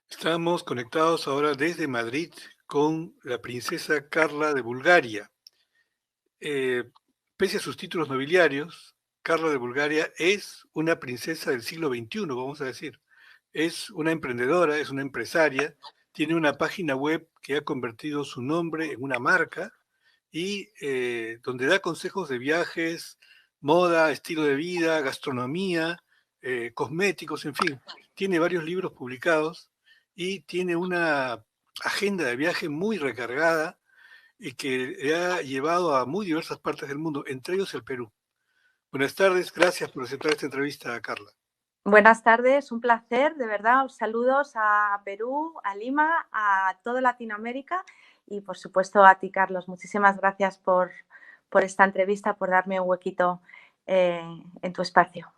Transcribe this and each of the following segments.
Estamos conectados ahora desde Madrid con la princesa Carla de Bulgaria. Eh, Pese a sus títulos nobiliarios, Carla de Bulgaria es una princesa del siglo XXI, vamos a decir. Es una emprendedora, es una empresaria, tiene una página web que ha convertido su nombre en una marca y donde da consejos de viajes, moda, estilo de vida, gastronomía, cosméticos, en fin. Tiene varios libros publicados y tiene una agenda de viaje muy recargada y que le ha llevado a muy diversas partes del mundo, entre ellos el Perú. Buenas tardes, gracias por aceptar esta entrevista, Carla. Buenas tardes, un placer, de verdad. Saludos a Perú, a Lima, a toda Latinoamérica y, por supuesto, a ti, Carlos. Muchísimas gracias por esta entrevista, por darme un huequito en tu espacio.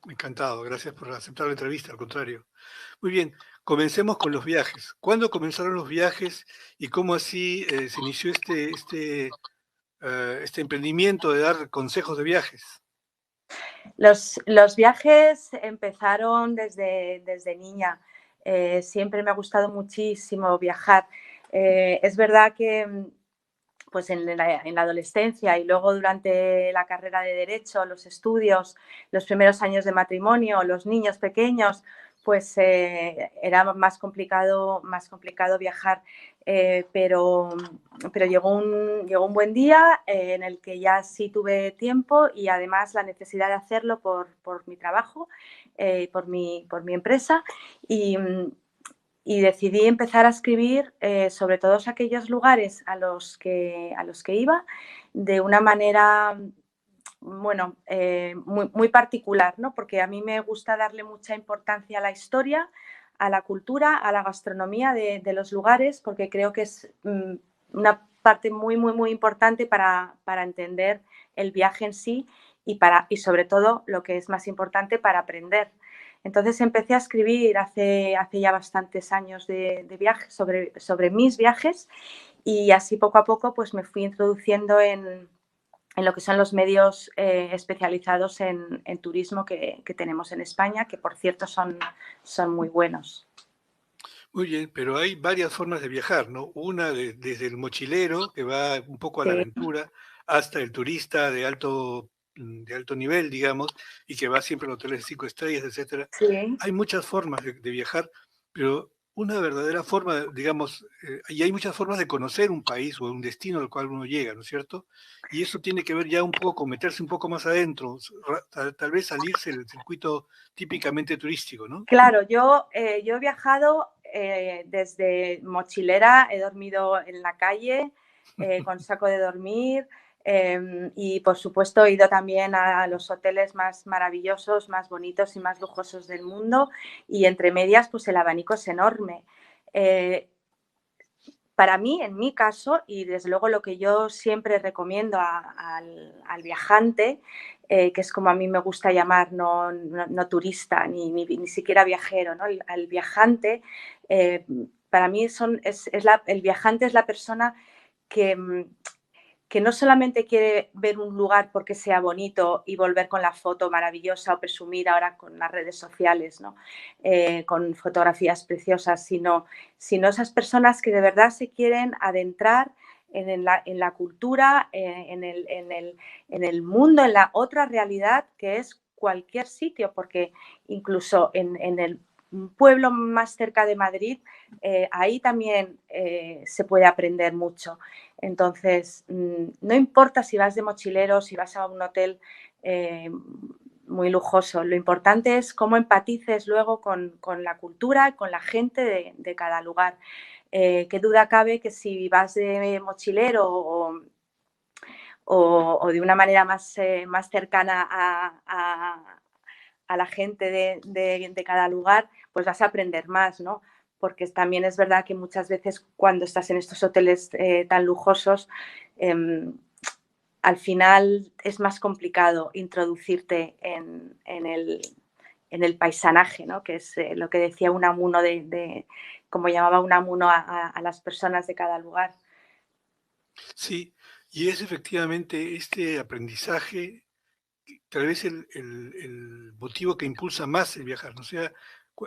Encantado, gracias por aceptar la entrevista, al contrario. Muy bien, comencemos con los viajes. ¿Cuándo comenzaron los viajes y cómo así se inició este emprendimiento de dar consejos de viajes? Los viajes empezaron desde niña. Siempre me ha gustado muchísimo viajar. Es verdad que pues en la adolescencia y luego durante la carrera de Derecho, los estudios, los primeros años de matrimonio, los niños pequeños, pues era más complicado viajar. Pero llegó un buen día en el que ya sí tuve tiempo y además la necesidad de hacerlo por mi trabajo, por mi empresa. Y decidí empezar a escribir sobre todos aquellos lugares a los que iba de una manera, bueno, muy particular, ¿no? Porque a mí me gusta darle mucha importancia a la historia, a la cultura, a la gastronomía de los lugares, porque creo que es una parte muy importante para entender el viaje en sí y sobre todo, lo que es más importante, para aprender. Entonces empecé a escribir hace ya bastantes años de viajes, sobre mis viajes, y así poco a poco pues me fui introduciendo en lo que son los medios especializados en turismo que tenemos en España, que por cierto son muy buenos. Muy bien, pero hay varias formas de viajar, ¿no? Una desde el mochilero, que va un poco a la Sí, aventura, hasta el turista de alto nivel, digamos, y que va siempre a hoteles de 5 estrellas, etcétera. sí. Hay muchas formas de viajar, pero una verdadera forma, digamos, y hay muchas formas de conocer un país o un destino al cual uno llega, ¿no es cierto? Y eso tiene que ver ya un poco con meterse un poco más adentro, tal vez salirse del circuito típicamente turístico, ¿no? Claro, yo he viajado desde mochilera, he dormido en la calle con saco de dormir, y por supuesto he ido también a los hoteles más maravillosos, más bonitos y más lujosos del mundo, y entre medias pues el abanico es enorme. Eh, para mí, en mi caso, y desde luego lo que yo siempre recomiendo al viajante, que es como a mí me gusta llamar, no turista ni siquiera viajero, ¿no? Al viajante, eh, para mí el viajante es la persona que, que no solamente quiere ver un lugar porque sea bonito y volver con la foto maravillosa o presumir ahora con las redes sociales, ¿no? Con fotografías preciosas, sino esas personas que de verdad se quieren adentrar en la cultura, en el mundo, en la otra realidad que es cualquier sitio, porque incluso en el pueblo más cerca de Madrid, ahí también se puede aprender mucho. Entonces, no importa si vas de mochilero, si vas a un hotel eh, muy lujoso, lo importante es cómo empatices luego con la cultura, con la gente de cada lugar. Qué duda cabe que si vas de mochilero o de una manera más cercana a la gente de cada lugar, pues vas a aprender más, ¿no? Porque también es verdad que muchas veces cuando estás en estos hoteles tan lujosos, eh, al final es más complicado introducirte en el paisanaje, ¿no? Que es lo que decía Unamuno, como llamaba Unamuno a las personas de cada lugar. Sí, y es efectivamente este aprendizaje tal vez el motivo que impulsa más el viajar, ¿no? O sea,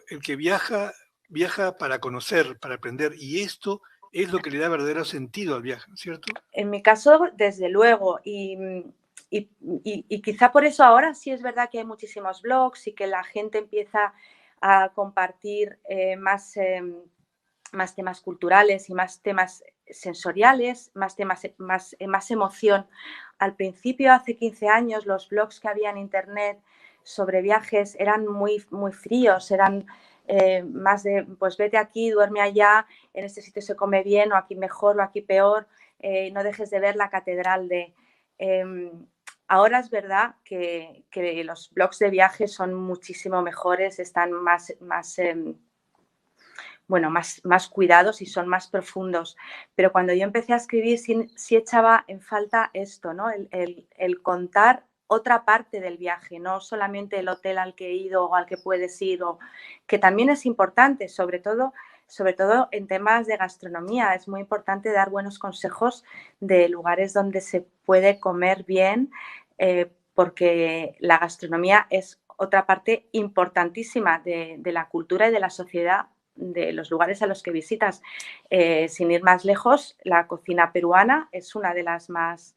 el que viaja viaja para conocer, para aprender, y esto es lo que le da verdadero sentido al viaje, ¿cierto? En mi caso, desde luego, y quizá por eso ahora sí es verdad que hay muchísimos blogs y que la gente empieza a compartir más temas culturales y más temas sensoriales, más emoción. Al principio, hace 15 años, los blogs que había en internet sobre viajes eran muy, muy fríos, eran más de, pues vete aquí, duerme allá, en este sitio se come bien, o aquí mejor, o aquí peor, no dejes de ver la catedral de... Ahora es verdad que los blogs de viajes son muchísimo mejores, están más cuidados y son más profundos. Pero cuando yo empecé a escribir, sí echaba en falta esto, ¿no? El contar otra parte del viaje, no solamente el hotel al que he ido o al que puedes ir, o, que también es importante, sobre todo en temas de gastronomía. Es muy importante dar buenos consejos de lugares donde se puede comer bien, porque la gastronomía es otra parte importantísima de la cultura y de la sociedad de los lugares a los que visitas. Sin ir más lejos, la cocina peruana es una de las más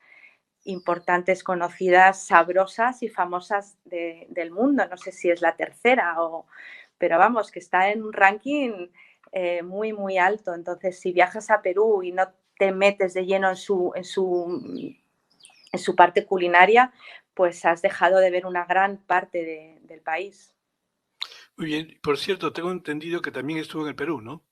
importantes, conocidas, sabrosas y famosas del mundo. No sé si es la tercera, pero vamos, que está en un ranking muy, muy alto. Entonces, si viajas a Perú y no te metes de lleno en su parte culinaria, pues has dejado de ver una gran parte del país. Muy bien. Por cierto, tengo entendido que también estuvo en el Perú, ¿no?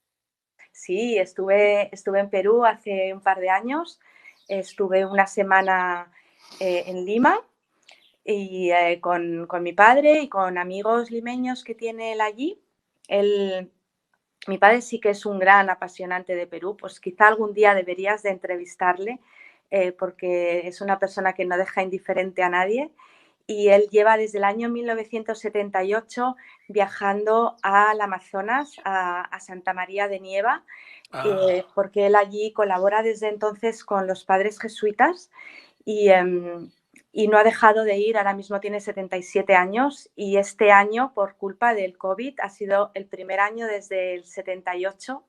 Sí, estuve en Perú hace un par de años. Estuve una semana en Lima y con mi padre y con amigos limeños que tiene él allí. Mi padre sí que es un gran apasionante de Perú, pues quizá algún día deberías de entrevistarle, porque es una persona que no deja indiferente a nadie, y él lleva desde el año 1978 viajando al Amazonas, a Santa María de Nieva, Ah, porque él allí colabora desde entonces con los padres jesuitas y, y no ha dejado de ir. Ahora mismo tiene 77 años y este año, por culpa del COVID, ha sido el primer año desde el 78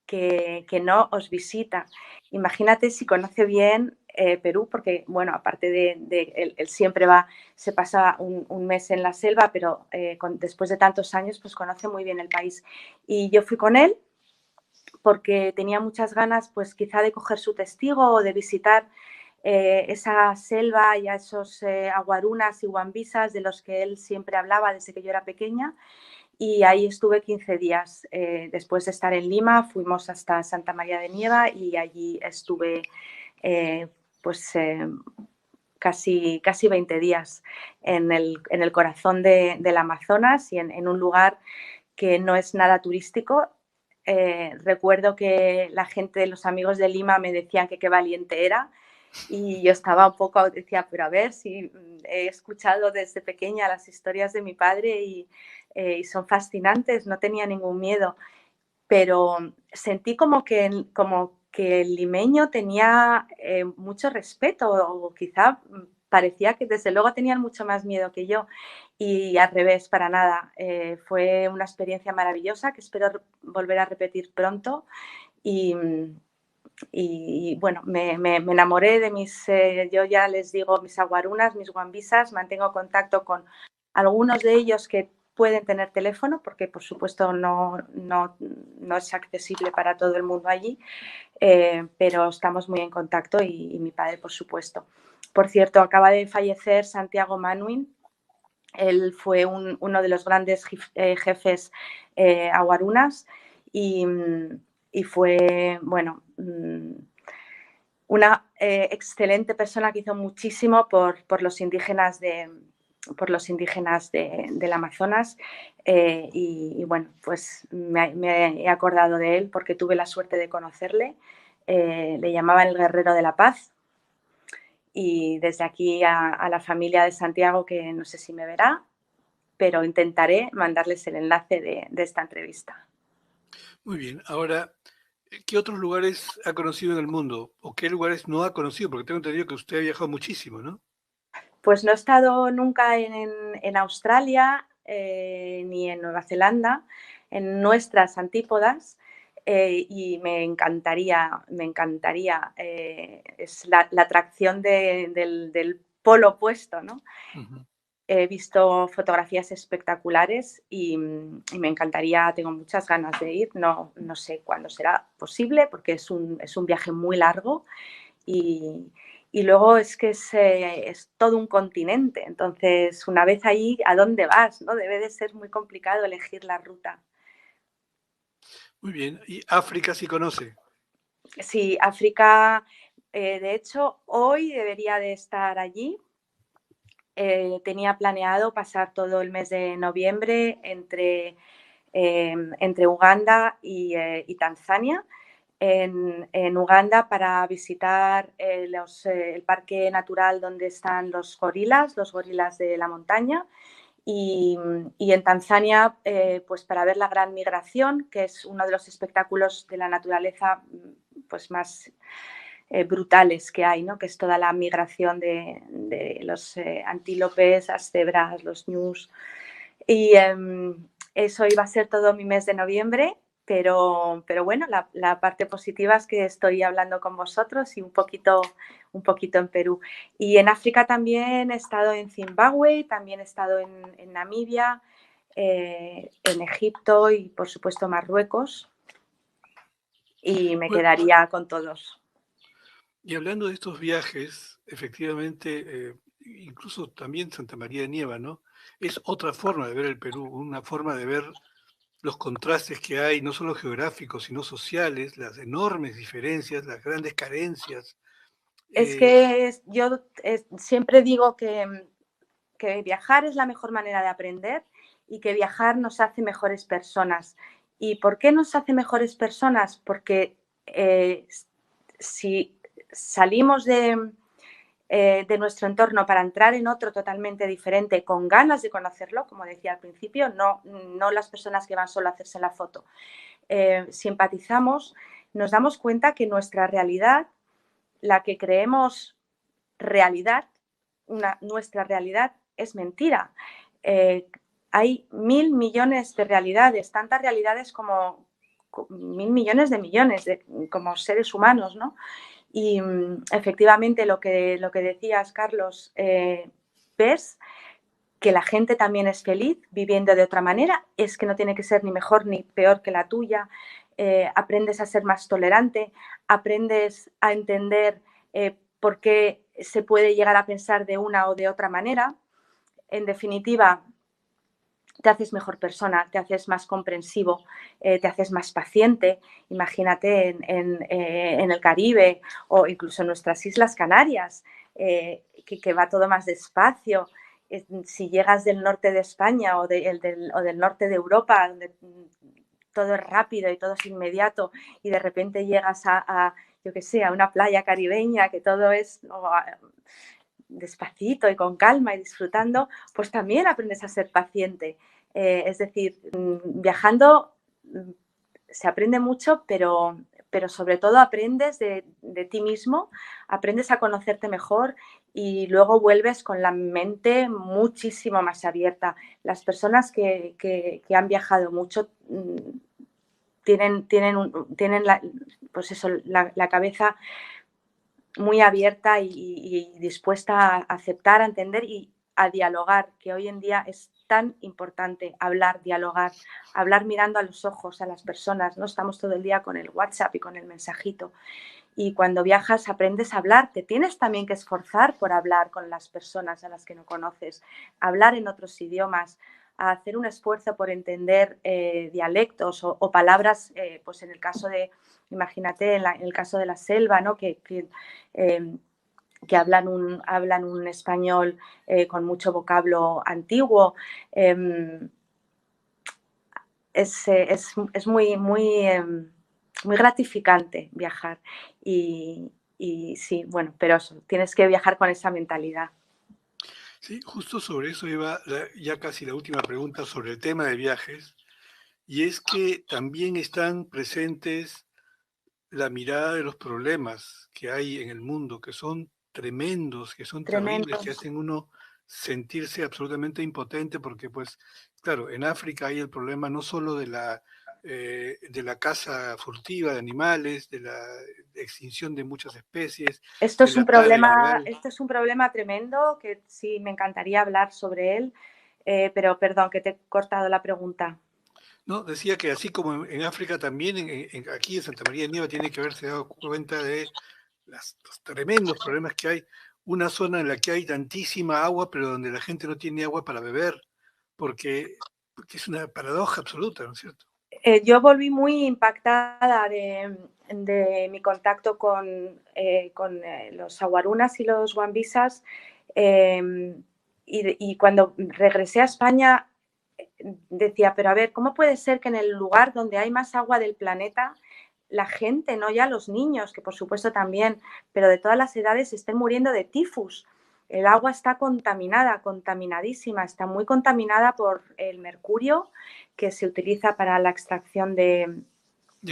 que no os visita. Imagínate si conoce bien Perú, porque, bueno, aparte de él siempre va, se pasa un mes en la selva, pero después de tantos años, pues conoce muy bien el país. Y yo fui con él porque tenía muchas ganas, pues quizá de coger su testigo o de visitar esa selva y a esos aguarunas y guambisas de los que él siempre hablaba desde que yo era pequeña. Y ahí estuve 15 días. Después de estar en Lima, fuimos hasta Santa María de Nieva y allí estuve eh, pues casi 20 días en el corazón del Amazonas y en un lugar que no es nada turístico. Recuerdo que la gente, de los amigos de Lima, me decían que qué valiente era, y yo estaba un poco, decía, pero a ver, si he escuchado desde pequeña las historias de mi padre y son fascinantes, no tenía ningún miedo, pero sentí como que el limeño tenía mucho respeto, o quizá parecía que desde luego tenían mucho más miedo que yo, y al revés, para nada. Fue una experiencia maravillosa que espero volver a repetir pronto y, bueno, me enamoré de yo ya les digo, mis aguarunas, mis guambisas. Mantengo contacto con algunos de ellos que pueden tener teléfono, porque por supuesto no es accesible para todo el mundo allí, pero estamos muy en contacto, y mi padre, por supuesto. Por cierto, acaba de fallecer Santiago Manuin. Él fue uno de los grandes jefes aguarunas y fue, bueno, una excelente persona que hizo muchísimo por los indígenas del Amazonas, y bueno, pues me he acordado de él porque tuve la suerte de conocerle. Le llamaban el guerrero de la paz, y desde aquí a la familia de Santiago, que no sé si me verá, pero intentaré mandarles el enlace de esta entrevista. muy bien. Ahora, ¿qué otros lugares ha conocido en el mundo? ¿O qué lugares no ha conocido? Porque tengo entendido que usted ha viajado muchísimo, ¿no? Pues no he estado nunca en Australia ni en Nueva Zelanda. en nuestras antípodas. Y me encantaría, es la atracción del polo opuesto, ¿no? Ujú. He visto fotografías espectaculares y me encantaría, tengo muchas ganas de ir, no sé cuándo será posible porque es un viaje muy largo y, luego es que es todo un continente, entonces una vez allí, ¿a dónde vas? ¿No? Debe de ser muy complicado elegir la ruta. Muy bien. ¿Y África sí conoce? Sí, África, de hecho, hoy debería de estar allí. Tenía planeado pasar todo el mes de noviembre entre Uganda y Tanzania. En Uganda para visitar el parque natural donde están los gorilas de la montaña. Y en Tanzania, pues para ver la gran migración, que es uno de los espectáculos de la naturaleza pues más brutales que hay, ¿no? Que es toda la migración de los antílopes, las cebras, los ñus. Y eso iba a ser todo mi mes de noviembre, pero bueno, la parte positiva es que estoy hablando con vosotros y un poquito en Perú. Y en África también he estado en Zimbabue, también he estado en Namibia, en Egipto y por supuesto Marruecos. Y me Bueno, quedaría con todos. y hablando de estos viajes, efectivamente, incluso también Santa María de Nieva, ¿no? Es otra forma de ver el Perú, una forma de ver los contrastes que hay, no solo geográficos, sino sociales, las enormes diferencias, las grandes carencias. Es Eh, que yo siempre digo que viajar es la mejor manera de aprender y que viajar nos hace mejores personas. ¿Y por qué nos hace mejores personas? Porque si salimos de nuestro entorno para entrar en otro totalmente diferente, con ganas de conocerlo, como decía al principio, no las personas que van solo a hacerse la foto, simpatizamos, nos damos cuenta que nuestra realidad, la que creemos realidad, nuestra realidad es mentira. Hay 1.000 millones de realidades, tantas realidades como 1.000 millones de millones como seres humanos, ¿no? Y efectivamente lo que decías, Carlos, ves que la gente también es feliz viviendo de otra manera, es que no tiene que ser ni mejor ni peor que la tuya, aprendes a ser más tolerante, aprendes a entender por qué se puede llegar a pensar de una o de otra manera. En definitiva, te haces mejor persona, te haces más comprensivo, te haces más paciente. Imagínate en el Caribe o incluso en nuestras Islas Canarias, que va todo más despacio. Si llegas del norte de España o del norte de Europa, donde todo es rápido y todo es inmediato, y de repente llegas yo que sé, a una playa caribeña, que todo es despacito y con calma y disfrutando, pues también aprendes a ser paciente. Es decir, viajando se aprende mucho, pero sobre todo aprendes de ti mismo, aprendes a conocerte mejor y luego vuelves con la mente muchísimo más abierta. Las personas que han viajado mucho tienen pues eso, la cabeza muy abierta y dispuesta a aceptar, a entender y a dialogar, que hoy en día es tan importante hablar, dialogar, hablar mirando a los ojos a las personas, ¿no? Estamos todo el día con el WhatsApp y con el mensajito. Y cuando viajas aprendes a hablar, te tienes también que esforzar por hablar con las personas a las que no conoces, hablar en otros idiomas, a hacer un esfuerzo por entender dialectos o palabras, pues en el caso de, imagínate, en el caso de la selva, ¿no? Que hablan un español con mucho vocablo antiguo. Es muy gratificante viajar y sí, bueno, pero eso, tienes que viajar con esa mentalidad. sí, justo sobre eso iba ya casi la última pregunta sobre el tema de viajes, y es que también están presentes la mirada de los problemas que hay en el mundo, que son tremendos, que son terribles, que Tremendos. hacen uno sentirse absolutamente impotente porque, pues, claro, en África hay el problema no solo de la caza furtiva de animales, de la extinción de muchas especies, Esto de es un la tala problema, ilegal. esto es un problema tremendo que sí me encantaría hablar sobre él, pero perdón que te he cortado la pregunta. No, decía que así como en África también, aquí en Santa María de Nieva tiene que haberse dado cuenta de los tremendos problemas que hay. Una zona en la que hay tantísima agua, pero donde la gente no tiene agua para beber, porque es una paradoja absoluta, ¿no es cierto? Yo volví muy impactada de mi contacto con los aguarunas y los guambisas y cuando regresé a España decía, pero a ver, ¿cómo puede ser que en el lugar donde hay más agua del planeta la gente, no ya los niños, que por supuesto también, pero de todas las edades estén muriendo de tifus? El agua está contaminada, contaminadísima, está muy contaminada por el mercurio que se utiliza para la extracción De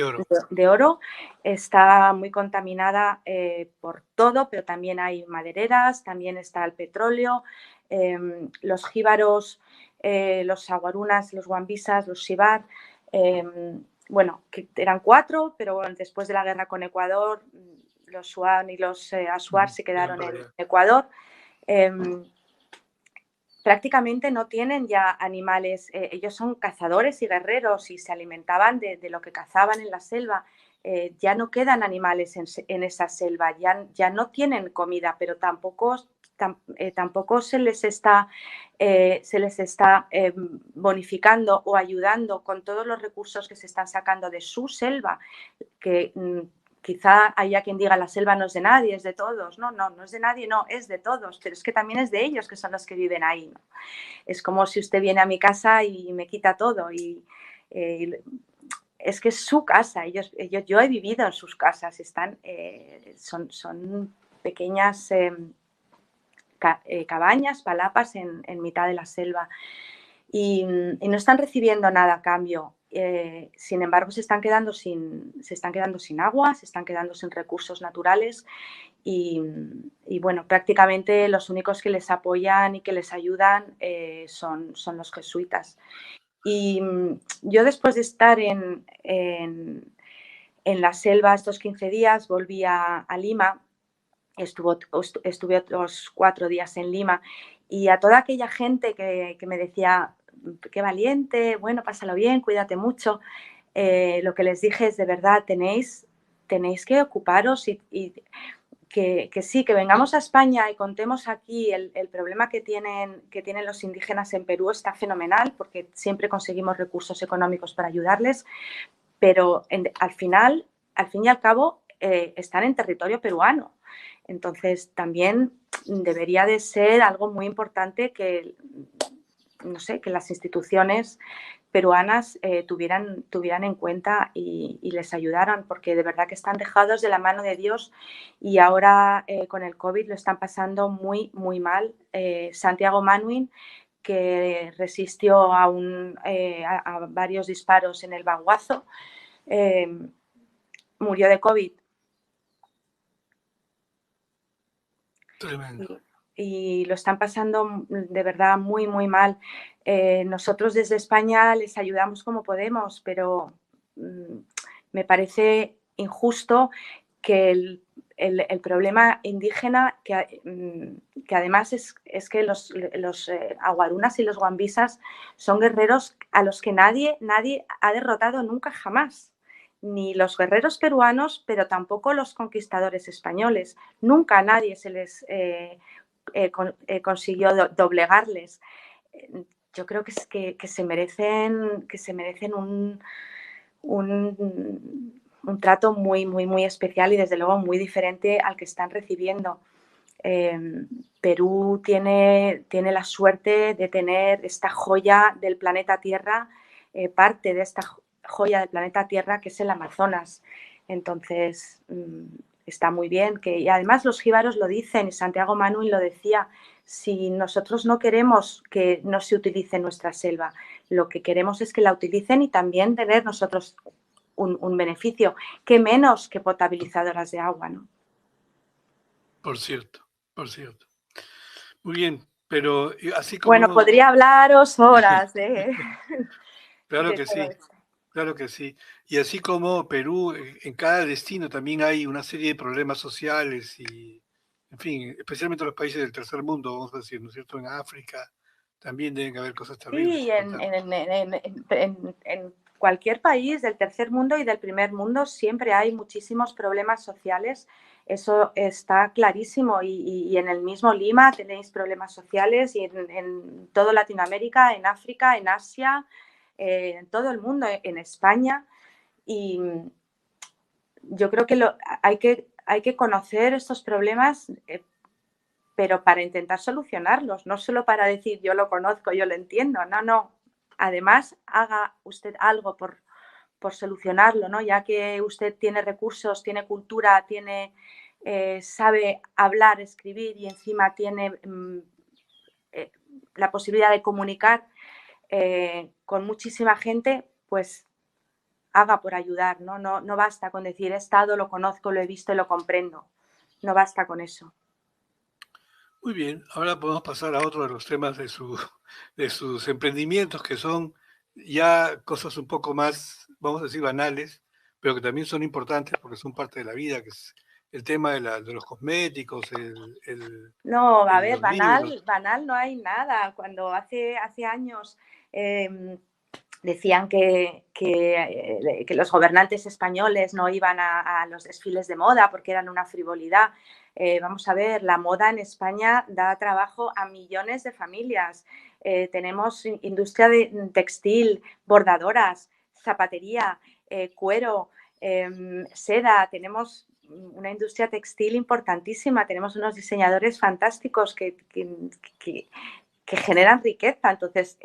oro. de oro, está muy contaminada por todo, pero también hay madereras, también está el petróleo, los jíbaros, los aguarunas, los guambisas, los xibar, bueno, que eran 4, pero después de la guerra con Ecuador, los Swan y los Ashuar se quedaron en Ecuador. Prácticamente no tienen ya animales, ellos son cazadores y guerreros y se alimentaban de lo que cazaban en la selva. Ya no quedan animales en esa selva, ya no tienen comida, pero tampoco se les está, bonificando o ayudando con todos los recursos que se están sacando de su selva, que quizá haya quien diga la selva no es de nadie, es de todos. No, no, no es de nadie, no, es de todos, pero es que también es de ellos que son los que viven ahí, ¿no? Es como si usted viene a mi casa y me quita todo es que es su casa, yo he vivido en sus casas, son pequeñas cabañas, palapas en mitad de la selva y no están recibiendo nada a cambio. Sin embargo, se están quedando sin agua, se están quedando sin recursos naturales y bueno, prácticamente los únicos que les apoyan y que les ayudan son los jesuitas. Y yo después de estar en la selva estos 15 días, volví a Lima, estuve otros 4 días en Lima y a toda aquella gente que me decía, qué valiente, bueno, pásalo bien, cuídate mucho, lo que les dije es, de verdad, tenéis que ocuparos y que sí, que vengamos a España y contemos aquí el problema que tienen los indígenas en Perú está fenomenal porque siempre conseguimos recursos económicos para ayudarles, pero al fin y al cabo, están en territorio peruano. Entonces, también debería de ser algo muy importante que, no sé, que las instituciones peruanas tuvieran en cuenta y les ayudaran, porque de verdad que están dejados de la mano de Dios y ahora con el COVID lo están pasando muy, muy mal. Santiago Manuin, que resistió a varios disparos en el Baguazo, murió de COVID. Tremendo. Y lo están pasando de verdad muy, muy mal. Nosotros desde España les ayudamos como podemos, pero me parece injusto que el problema indígena, que además es que los aguarunas y los guambisas son guerreros a los que nadie ha derrotado nunca jamás. Ni los guerreros peruanos, pero tampoco los conquistadores españoles. Nunca a nadie se les consiguió doblegarles. Yo creo que se merecen un trato muy, muy, muy especial y desde luego muy diferente al que están recibiendo. Perú tiene la suerte de tener esta joya del planeta Tierra, parte de esta joya del planeta Tierra que es el Amazonas. Entonces, está muy bien y además los jíbaros lo dicen y Santiago Manuel lo decía, si nosotros no queremos que no se utilice nuestra selva, lo que queremos es que la utilicen y también tener nosotros un beneficio, que menos que potabilizadoras de agua, ¿no? Por cierto, por cierto. Muy bien. Pero así Bueno, como, podría hablaros horas claro de que todo sí, esto. claro que sí. Y así como Perú, en cada destino también hay una serie de problemas sociales y, en fin, especialmente los países del tercer mundo, vamos a decir, ¿no es cierto? En África también deben haber cosas terribles Sí, que contar. en cualquier país del tercer mundo y del primer mundo siempre hay muchísimos problemas sociales. Eso está clarísimo. Y en el mismo Lima tenéis problemas sociales y en toda Latinoamérica, en África, en Asia, en todo el mundo, en España. Y yo creo que hay que conocer estos problemas, pero para intentar solucionarlos, no solo para decir yo lo conozco, yo lo entiendo, no, no. Además, haga usted algo por solucionarlo, ¿no? Ya que usted tiene recursos, tiene cultura, sabe hablar, escribir y encima tiene la posibilidad de comunicar con muchísima gente, pues haga por ayudar, ¿no? No, no basta con decir he estado, lo conozco, lo he visto y lo comprendo. No basta con eso. Muy bien, ahora podemos pasar a otro de los temas de sus emprendimientos, que son ya cosas un poco más, vamos a decir, banales, pero que también son importantes porque son parte de la vida, que es el tema de los cosméticos, No, a ver, los libros. banal no hay nada. Cuando hace años decían que los gobernantes españoles no iban a los desfiles de moda porque eran una frivolidad. Vamos a ver, la moda en España da trabajo a millones de familias. Tenemos industria de textil, bordadoras, zapatería, cuero, seda, tenemos una industria textil importantísima, tenemos unos diseñadores fantásticos que generan riqueza. Entonces,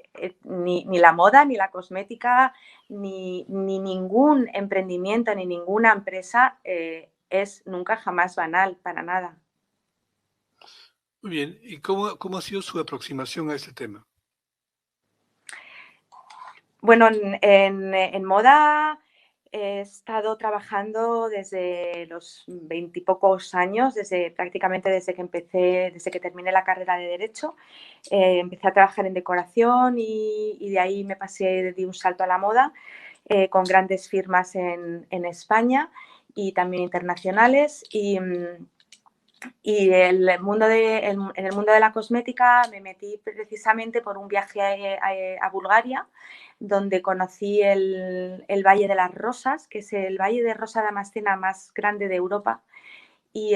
ni la moda, ni la cosmética, ni ningún emprendimiento, ni ninguna empresa es nunca jamás banal, para nada. Muy bien, ¿y cómo ha sido su aproximación a este tema? Bueno, en moda he estado trabajando desde los 20 y pocos años, prácticamente desde que terminé la carrera de Derecho. Empecé a trabajar en decoración y de ahí me pasé, di un salto a la moda con grandes firmas en España y también internacionales. Y en el mundo de la cosmética me metí precisamente por un viaje a Bulgaria, donde conocí el Valle de las Rosas, que es el valle de Rosa Damascena más grande de Europa. Y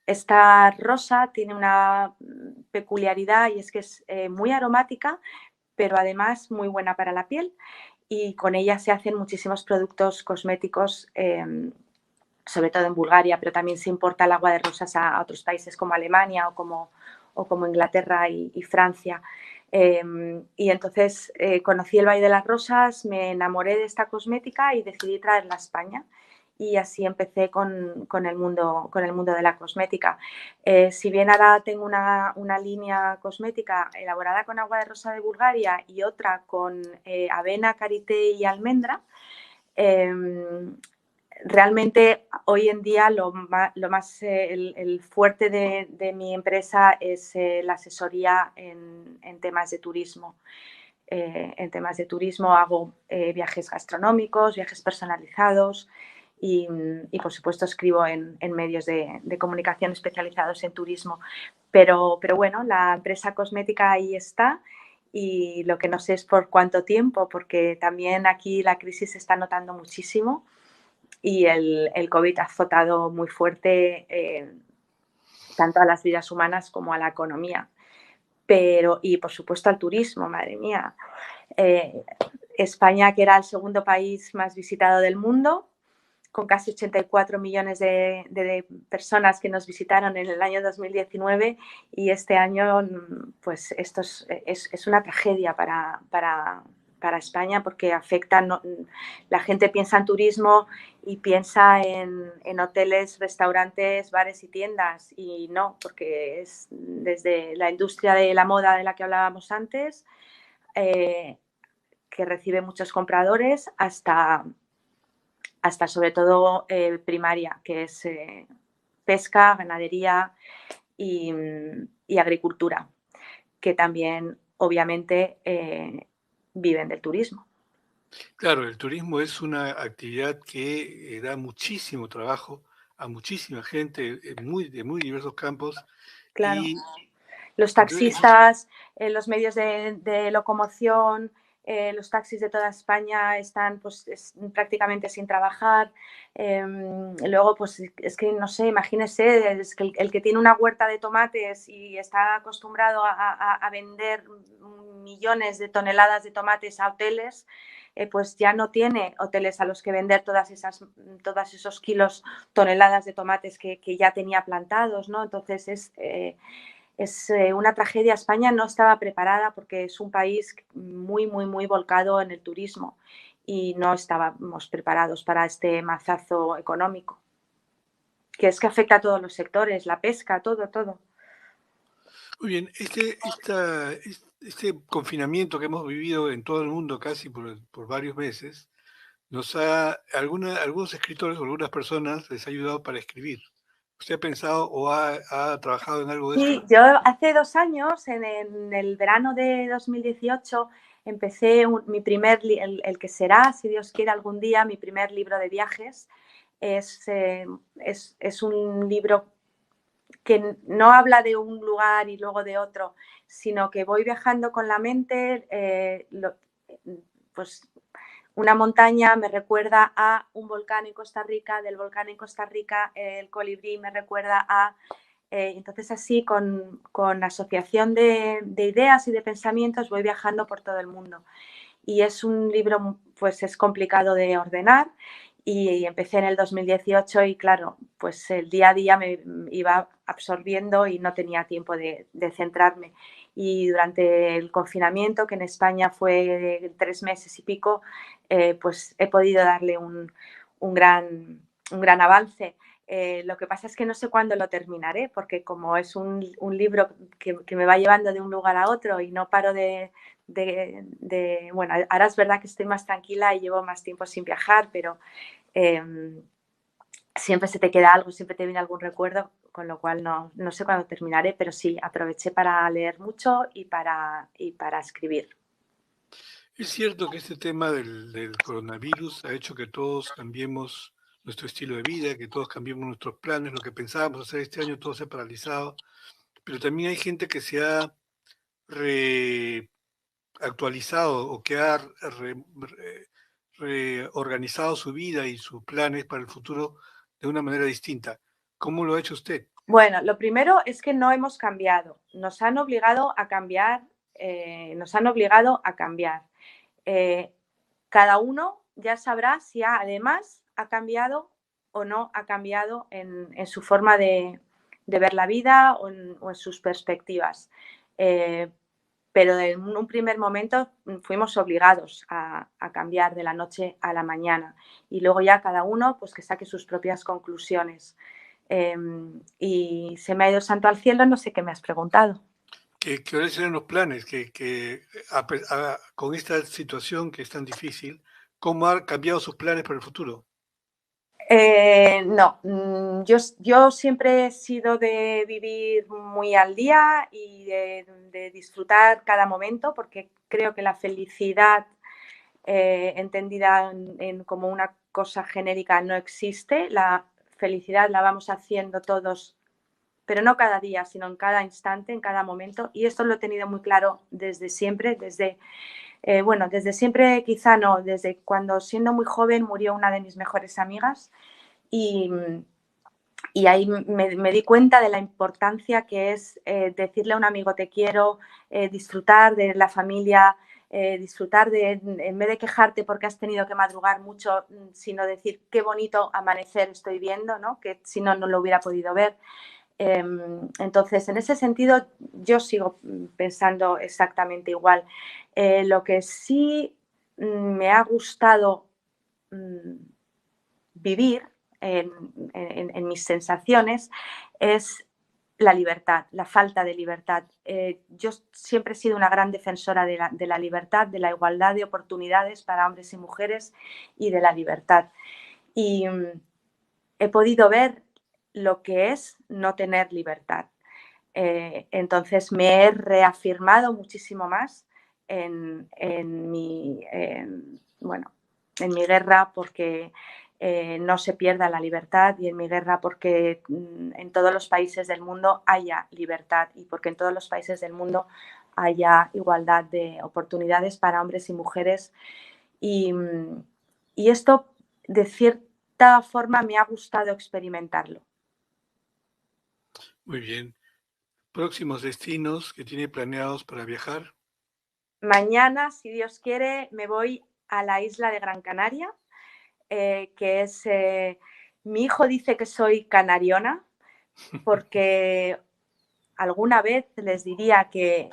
esta rosa tiene una peculiaridad y es que es muy aromática, pero además muy buena para la piel. Y con ella se hacen muchísimos productos cosméticos sobre todo en Bulgaria, pero también se importa el agua de rosas a otros países como Alemania o como Inglaterra y Francia. Y entonces conocí el Valle de las Rosas, me enamoré de esta cosmética y decidí traerla a España. Y así empecé con el mundo de la cosmética. Si bien ahora tengo una línea cosmética elaborada con agua de rosa de Bulgaria y otra con avena, karité y almendra, realmente hoy en día el fuerte de mi empresa es la asesoría en temas de turismo. En temas de turismo hago viajes gastronómicos, viajes personalizados y por supuesto escribo en medios de comunicación especializados en turismo. Pero bueno, la empresa cosmética ahí está y lo que no sé es por cuánto tiempo, porque también aquí la crisis se está notando muchísimo y el COVID ha azotado muy fuerte tanto a las vidas humanas como a la economía. Y por supuesto al turismo, madre mía. España, que era el segundo país más visitado del mundo, con casi 84 millones de personas que nos visitaron en el año 2019 y este año, pues esto es una tragedia para España porque afecta, la gente piensa en turismo y piensa en hoteles, restaurantes, bares y tiendas y no, porque es desde la industria de la moda de la que hablábamos antes, que recibe muchos compradores, hasta sobre todo primaria, que es pesca, ganadería y agricultura, que también obviamente viven del turismo. Claro, el turismo es una actividad que da muchísimo trabajo a muchísima gente de muy diversos campos Claro. y Los entonces taxistas, los medios de locomoción, los taxis de toda España están pues, prácticamente sin trabajar. Luego, pues es que no sé, imagínese, es que el que tiene una huerta de tomates y está acostumbrado a vender millones de toneladas de tomates a hoteles, pues ya no tiene hoteles a los que vender todos esos kilos, toneladas de tomates que ya tenía plantados, ¿no? Entonces es una tragedia. España no estaba preparada porque es un país muy, muy, muy volcado en el turismo y no estábamos preparados para este mazazo económico, que es que afecta a todos los sectores, la pesca, todo, todo. muy bien, este confinamiento que hemos vivido en todo el mundo casi por varios meses, algunos escritores o algunas personas les ha ayudado para escribir. ¿Usted ha pensado o ha trabajado en algo de Sí, esto? yo hace 2 años, en el verano de 2018, empecé mi el que será, si Dios quiere algún día, mi primer libro de viajes. Es un libro que no habla de un lugar y luego de otro, sino que voy viajando con la mente. Pues una montaña me recuerda a un volcán en Costa Rica, del volcán en Costa Rica el colibrí me recuerda a... entonces así con asociación de ideas y de pensamientos voy viajando por todo el mundo. Y es un libro, pues es complicado de ordenar y empecé en el 2018 y claro, pues el día a día me iba absorbiendo y no tenía tiempo de centrarme. Y durante el confinamiento, que en España fue de 3 meses y pico, pues he podido darle un gran avance. Lo que pasa es que no sé cuándo lo terminaré, porque como es un libro que me va llevando de un lugar a otro y no paro bueno, ahora es verdad que estoy más tranquila y llevo más tiempo sin viajar, pero eh, siempre se te queda algo, siempre te viene algún recuerdo, con lo cual no sé cuándo terminaré, pero sí, aproveché para leer mucho y para escribir. Es cierto que este tema del coronavirus ha hecho que todos cambiemos nuestro estilo de vida, que todos cambiemos nuestros planes, lo que pensábamos hacer este año, todo se ha paralizado, pero también hay gente que se ha reactualizado o que ha reorganizado su vida y sus planes para el futuro de una manera distinta. ¿Cómo lo ha hecho usted? Bueno, lo primero es que no hemos cambiado, nos han obligado a cambiar, nos han obligado a cambiar. Eh, Cada uno ya sabrá si además ha cambiado o no ha cambiado en su forma de ver la vida o en sus perspectivas. Eh, pero en un primer momento fuimos obligados a cambiar de la noche a la mañana y luego ya cada uno pues que saque sus propias conclusiones. Y se me ha ido el santo al cielo, no sé qué me has preguntado. ¿Cuáles serán los planes con esta situación que es tan difícil, cómo ha cambiado sus planes para el futuro? No, yo siempre he sido de vivir muy al día y de disfrutar cada momento porque creo que la felicidad entendida como una cosa genérica no existe. La felicidad la vamos haciendo todos, pero no cada día, sino en cada instante, en cada momento. Y esto lo he tenido muy claro desde siempre, bueno, desde siempre quizá no, desde cuando siendo muy joven murió una de mis mejores amigas y, y ahí me di cuenta de la importancia que es decirle a un amigo te quiero, disfrutar de la familia, disfrutar en vez de quejarte porque has tenido que madrugar mucho, sino decir qué bonito amanecer estoy viendo, ¿no? Que si no, no lo hubiera podido ver. Entonces, en ese sentido, yo sigo pensando exactamente igual. Lo que sí me ha gustado vivir en mis sensaciones es la libertad, la falta de libertad. Yo siempre he sido una gran defensora de la libertad, de la igualdad de oportunidades para hombres y mujeres y de la libertad. Y he podido ver lo que es no tener libertad. Entonces me he reafirmado muchísimo más en mi guerra porque no se pierda la libertad, y en mi guerra porque en todos los países del mundo haya libertad, y porque en todos los países del mundo haya igualdad de oportunidades para hombres y mujeres. Y esto, de cierta forma, me ha gustado experimentarlo. Muy bien. ¿Próximos destinos que tiene planeados para viajar? Mañana, si Dios quiere, me voy a la isla de Gran Canaria, que es... mi hijo dice que soy canariona, porque alguna vez les diría que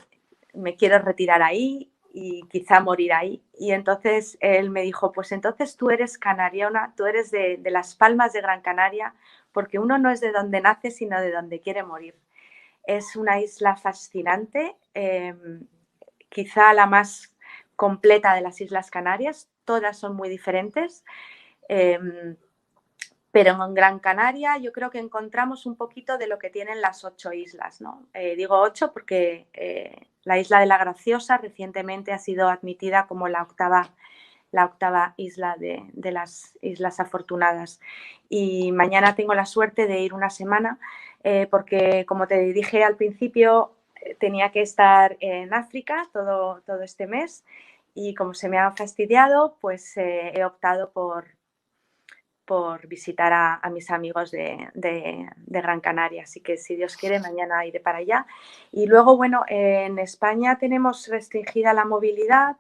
me quiero retirar ahí y quizá morir ahí. Y entonces él me dijo, pues entonces tú eres canariona, tú eres de las Palmas de Gran Canaria, porque uno no es de donde nace, sino de donde quiere morir. Es una isla fascinante, quizá la más completa de las Islas Canarias. Todas son muy diferentes. Pero en Gran Canaria yo creo que encontramos un poquito de lo que tienen las 8 islas, ¿no? Digo 8 porque la isla de la Graciosa recientemente ha sido admitida como la octava isla de las Islas Afortunadas. Y mañana tengo la suerte de ir una semana porque, como te dije al principio, tenía que estar en África todo este mes, y como se me ha fastidiado, pues he optado por visitar a mis amigos de Gran Canaria. Así que, si Dios quiere, mañana iré para allá. Y luego, bueno, en España tenemos restringida la movilidad,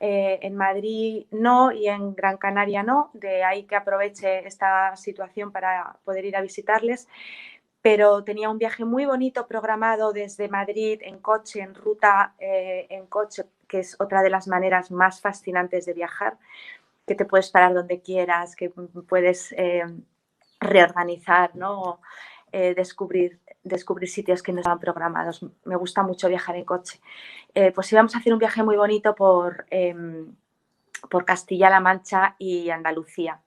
en Madrid no, y en Gran Canaria no. De ahí que aproveche esta situación para poder ir a visitarles. Pero tenía un viaje muy bonito programado desde Madrid en coche, en ruta, en coche, que es otra de las maneras más fascinantes de viajar, que te puedes parar donde quieras, que puedes reorganizar, ¿no? Descubrir sitios que no estaban programados. Me gusta mucho viajar en coche. Pues íbamos a hacer un viaje muy bonito por Castilla-La Mancha y Andalucía.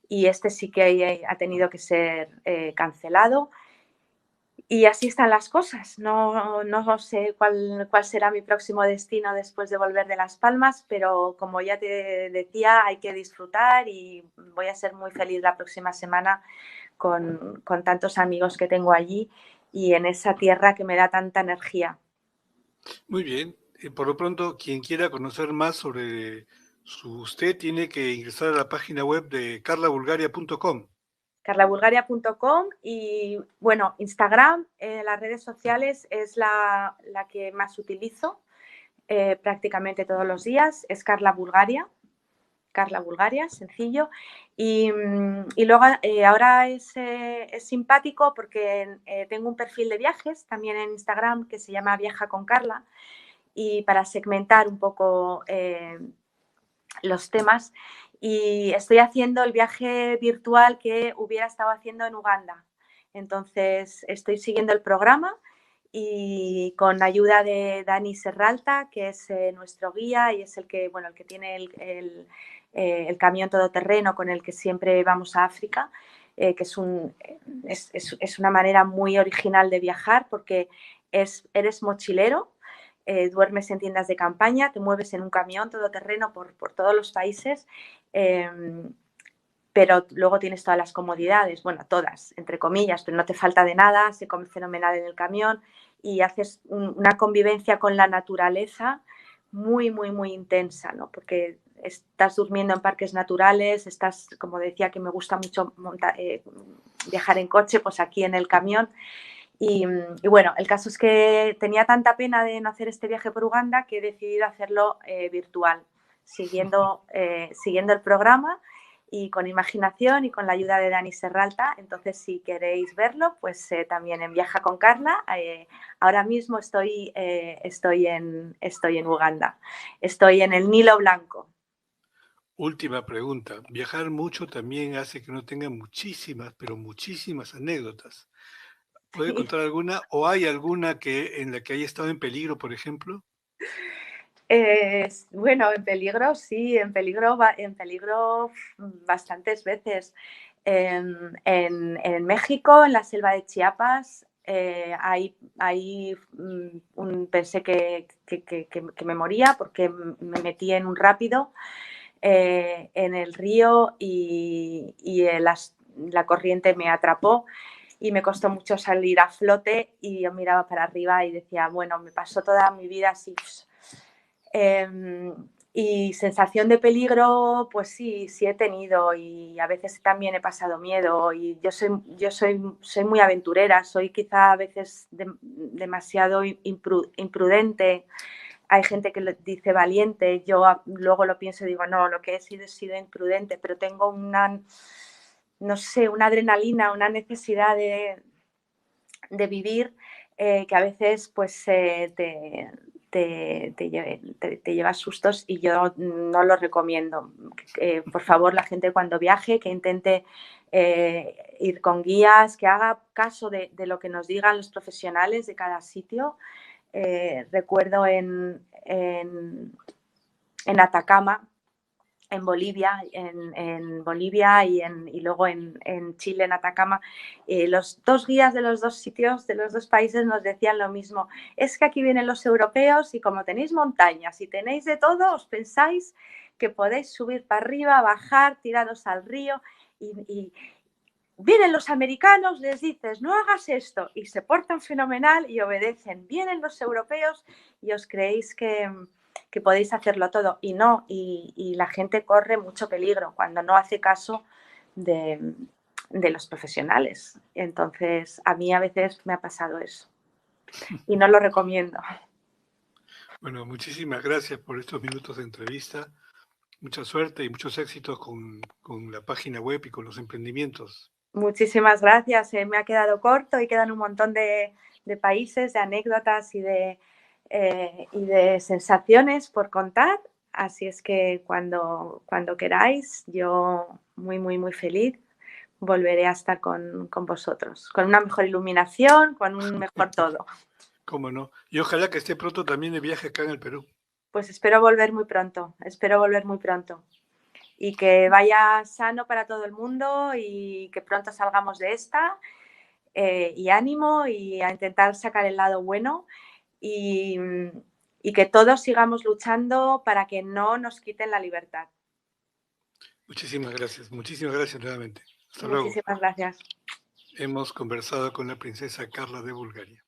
Y este sí que ha tenido que ser cancelado. Y así están las cosas. No sé cuál será mi próximo destino después de volver de Las Palmas, pero como ya te decía, hay que disfrutar, y voy a ser muy feliz la próxima semana con tantos amigos que tengo allí y en esa tierra que me da tanta energía. Muy bien. Por lo pronto, quien quiera conocer más sobre usted tiene que ingresar a la página web de carlabulgaria.com. carlabulgaria.com, y bueno, Instagram, las redes sociales es la que más utilizo prácticamente todos los días, es Carla Bulgaria, sencillo. Y luego ahora es simpático porque tengo un perfil de viajes también en Instagram que se llama Viaja con Carla, y para segmentar un poco los temas, y estoy haciendo el viaje virtual que hubiera estado haciendo en Uganda. Entonces estoy siguiendo el programa, y con ayuda de Dani Serralta, que es nuestro guía y es el que tiene el camión todoterreno con el que siempre vamos a África, que es una manera muy original de viajar, porque eres mochilero, duermes en tiendas de campaña, te mueves en un camión todoterreno por todos los países, pero luego tienes todas las comodidades, bueno, todas, entre comillas, pero no te falta de nada, se come fenomenal en el camión, y haces una convivencia con la naturaleza muy, muy, muy intensa, ¿no? Porque estás durmiendo en parques naturales, estás, como decía, que me gusta mucho viajar en coche, pues aquí en el camión. Y bueno, el caso es que tenía tanta pena de no hacer este viaje por Uganda que he decidido hacerlo virtual, siguiendo el programa y con imaginación y con la ayuda de Dani Serralta. Entonces, si queréis verlo, pues también en Viaja con Carla. Ahora mismo estoy en Uganda, estoy en el Nilo Blanco. Última pregunta. Viajar mucho también hace que uno tenga muchísimas, pero muchísimas anécdotas. ¿Puede contar alguna? ¿O hay alguna en la que haya estado en peligro, por ejemplo? Bueno, en peligro sí, en peligro bastantes veces. En México, en la selva de Chiapas, ahí pensé que me moría porque me metí en un rápido en el río y la corriente me atrapó y me costó mucho salir a flote y yo miraba para arriba y decía, bueno, me pasó toda mi vida así. Y sensación de peligro, pues sí, sí he tenido y a veces también he pasado miedo y yo soy muy aventurera, soy quizá a veces demasiado imprudente. Hay gente que lo dice valiente, yo luego lo pienso y digo, no, lo que he sido imprudente, pero tengo no sé, una adrenalina, una necesidad de vivir que a veces pues te lleva sustos y yo no lo recomiendo. Por favor, la gente cuando viaje que intente ir con guías, que haga caso de lo que nos digan los profesionales de cada sitio. Recuerdo en Atacama, en Bolivia, en Bolivia y luego en Chile, en Atacama, los dos guías de los dos sitios, de los dos países nos decían lo mismo. Es que aquí vienen los europeos y como tenéis montañas y tenéis de todo, os pensáis que podéis subir para arriba, bajar, tiraros al río y vienen los americanos, les dices, no hagas esto y se portan fenomenal y obedecen. Vienen los europeos y os creéis que podéis hacerlo todo y no, y la gente corre mucho peligro cuando no hace caso de los profesionales. Entonces, a mí a veces me ha pasado eso y no lo recomiendo. Bueno, muchísimas gracias por estos minutos de entrevista. Mucha suerte y muchos éxitos con la página web y con los emprendimientos. Muchísimas gracias. Me ha quedado corto y quedan un montón de países, de anécdotas y de sensaciones por contar. Así es que cuando queráis, yo muy, muy, muy feliz volveré a estar con vosotros, con una mejor iluminación, con un mejor todo. Cómo no. Y ojalá que esté pronto también de viaje acá en el Perú. Pues espero volver muy pronto, y que vaya sano para todo el mundo y que pronto salgamos de esta. Y ánimo y a intentar sacar el lado bueno y que todos sigamos luchando para que no nos quiten la libertad. Muchísimas gracias nuevamente. Hasta luego. Muchísimas gracias. Hemos conversado con la princesa Carla de Bulgaria.